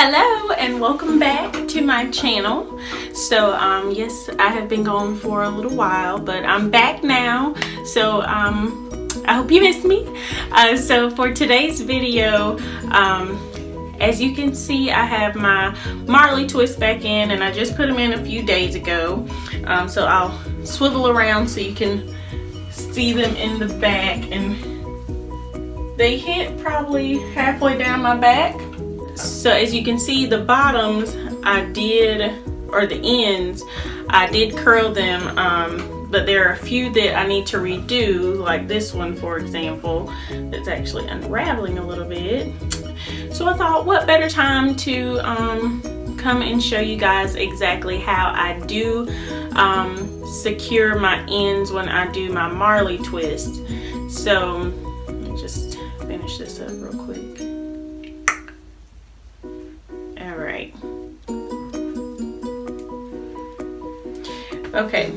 Hello and welcome back to my channel. So yes, I have been gone for a little while, but I'm back now. So I hope you missed me. So for today's video, as you can see, I have my Marley twists back in, and I just put them in a few days ago. So I'll swivel around so you can see them in the back, and they hit probably halfway down my back. So as you can see, the bottoms I did, or the ends, I did curl them, but there are a few that I need to redo, like this one for example, that's actually unraveling a little bit. So I thought, what better time to come and show you guys exactly how I do secure my ends when I do my Marley twist. So let me just finish this up real quick. Alright. Okay,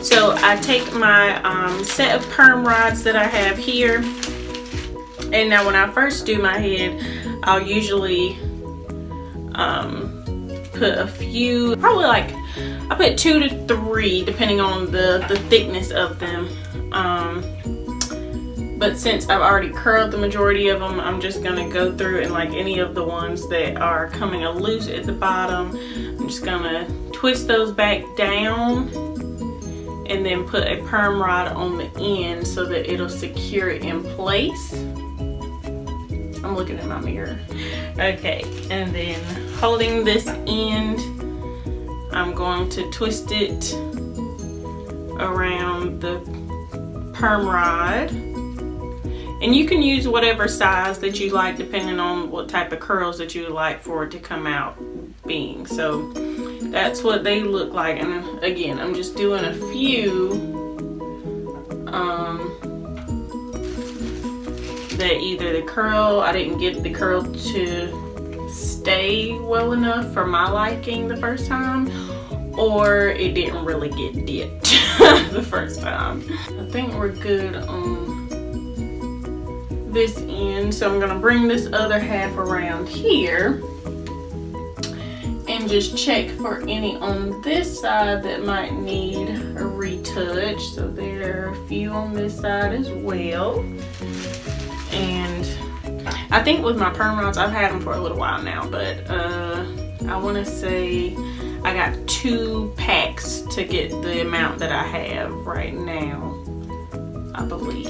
so I take my set of perm rods that I have here, and now when I first do my head, I'll usually put a few, probably like, I put 2 to 3 depending on the thickness of them. But since I've already curled the majority of them, I'm just gonna go through and, like, any of the ones that are coming loose at the bottom, I'm just gonna twist those back down and then put a perm rod on the end so that it'll secure it in place. I'm looking at my mirror. Okay, and then holding this end, I'm going to twist it around the perm rod. And you can use whatever size that you like depending on what type of curls that you would like for it to come out being. So that's what they look like. And again, I'm just doing a few that either the curl, I didn't get the curl to stay well enough for my liking the first time, or it didn't really get dipped the first time. I think we're good on this end, so I'm gonna bring this other half around here and just check for any on this side that might need a retouch. So there are a few on this side as well. And I think with my perm rods, I've had them for a little while now, but I want to say I got 2 packs to get the amount that I have right now, I believe.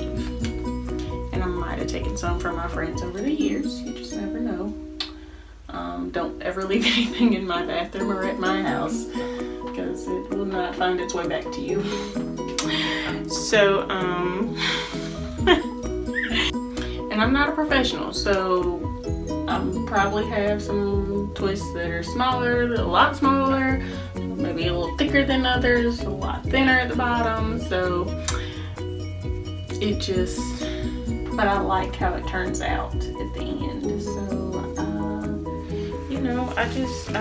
And I might have taken some from my friends over the years. You just never know. Don't ever leave anything in my bathroom or at my house, because it will not find its way back to you. So, and I'm not a professional, so I probably have some twists that are smaller, a lot smaller, maybe a little thicker than others, a lot thinner at the bottom. So it just, but I like how it turns out at the end. So you know, I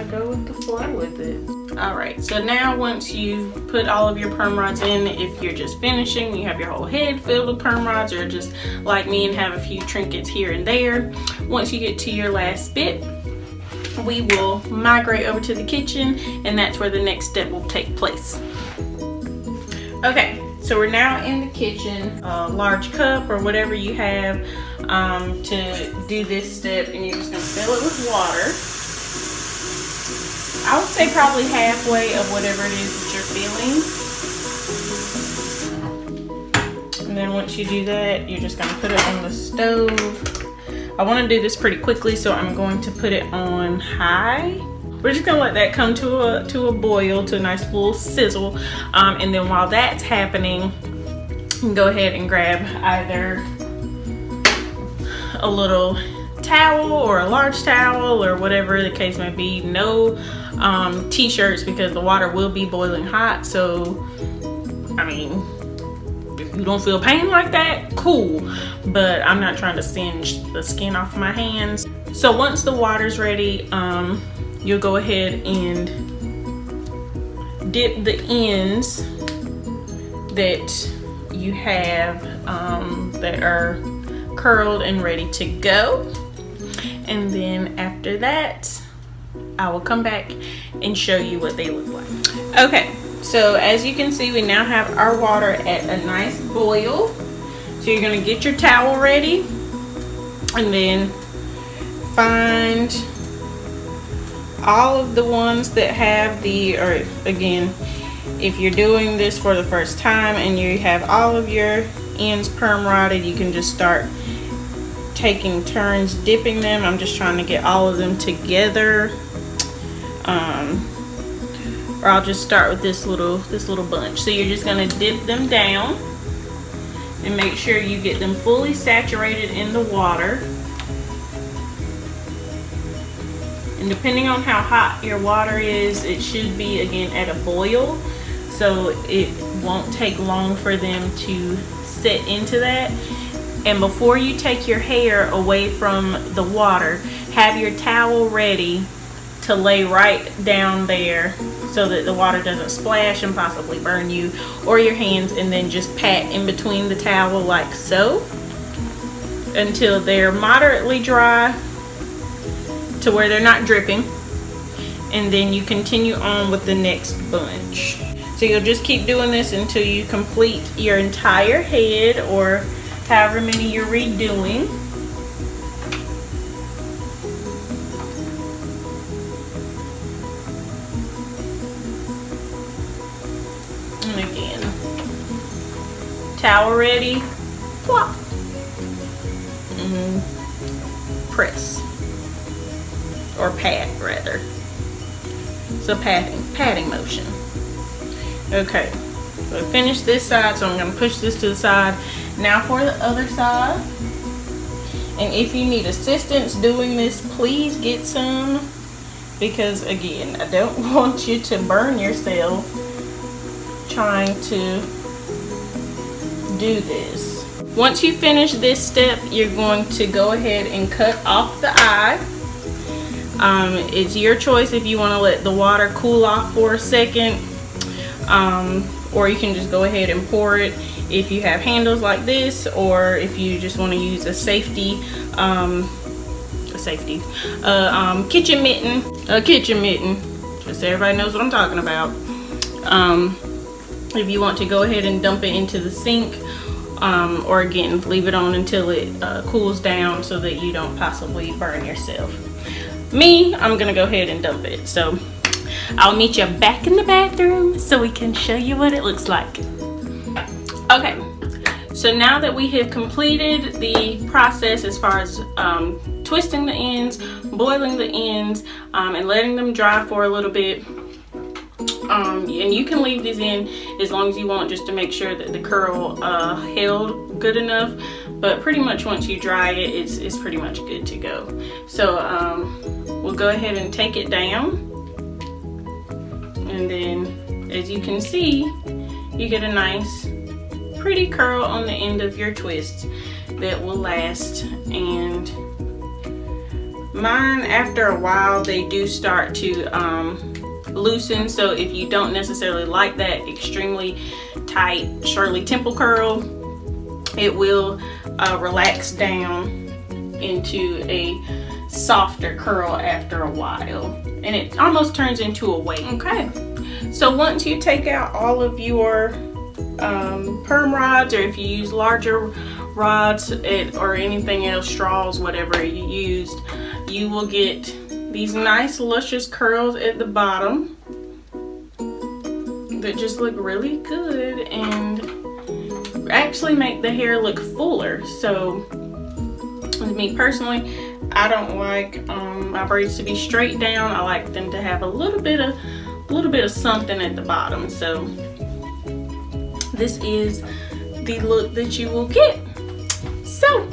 go with the flow with it. Alright, so now once you've put all of your perm rods in, if you're just finishing, you have your whole head filled with perm rods, or just like me and have a few trinkets here and there, once you get to your last bit, we will migrate over to the kitchen, and that's where the next step will take place. Okay, so we're now in the kitchen. A large cup or whatever you have to do this step, and you're just going to fill it with water. I would say probably halfway of whatever it is that you're feeling. And then once you do that, you're just going to put it on the stove. I want to do this pretty quickly, so I'm going to put it on high. We're just going to let that come to a boil, to a nice little sizzle. And then while that's happening, you can go ahead and grab either a little towel or a large towel or whatever the case may be. No t-shirts, because the water will be boiling hot. So I mean, if you don't feel pain like that, cool, but I'm not trying to singe the skin off my hands. So once the water's ready, you'll go ahead and dip the ends that you have that are curled and ready to go. And then after that, I will come back and show you what they look like. Okay, so as you can see, we now have our water at a nice boil. So you're gonna get your towel ready and then find all of the ones that have the, or again, if you're doing this for the first time and you have all of your ends perm rotted, you can just start taking turns dipping them. I'm just trying to get all of them together, or I'll just start with this little bunch. So you're just gonna dip them down and make sure you get them fully saturated in the water. And depending on how hot your water is, it should be again at a boil, so it won't take long for them to set into that. And before you take your hair away from the water, have your towel ready to lay right down there so that the water doesn't splash and possibly burn you or your hands, and then just pat in between the towel like so until they're moderately dry to where they're not dripping, and then you continue on with the next bunch. So you'll just keep doing this until you complete your entire head, or however many you're redoing. And again, towel ready, plop, and press, or pat rather. So patting motion. Okay, so I finished this side, so I'm going to push this to the side. Now for the other side. And if you need assistance doing this, please get some, because again, I don't want you to burn yourself trying to do this. Once you finish this step, you're going to go ahead and cut off the eye. It's your choice if you want to let the water cool off for a second, or you can just go ahead and pour it if you have handles like this, or if you just want to use a kitchen mitten, just so everybody knows what I'm talking about. If you want to go ahead and dump it into the sink, or again, leave it on until it cools down so that you don't possibly burn yourself. Me, I'm gonna go ahead and dump it. So I'll meet you back in the bathroom so we can show you what it looks like. Okay, so now that we have completed the process as far as twisting the ends, boiling the ends, and letting them dry for a little bit, and you can leave these in as long as you want, just to make sure that the curl held good enough. But pretty much once you dry it, it's pretty much good to go. So we'll go ahead and take it down, and then as you can see, you get a nice pretty curl on the end of your twist that will last. And mine, after a while, they do start to loosen. So if you don't necessarily like that extremely tight Shirley Temple curl, it will relax down into a softer curl after a while, and it almost turns into a wave. Okay, so once you take out all of your perm rods, or if you use larger rods or anything else, straws, whatever you used, you will get these nice luscious curls at the bottom that just look really good and actually make the hair look fuller. So with me personally, I don't like my braids to be straight down. I like them to have a little bit of something at the bottom. So this is the look that you will get. So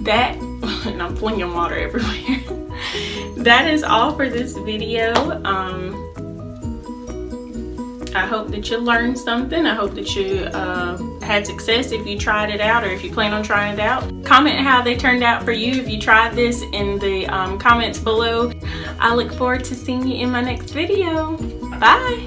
that, and I'm flinging water everywhere. That is all for this video. I hope that you learned something. I hope that you had success if you tried it out, or if you plan on trying it out. Comment how they turned out for you if you tried this in the comments below. I look forward to seeing you in my next video. Bye.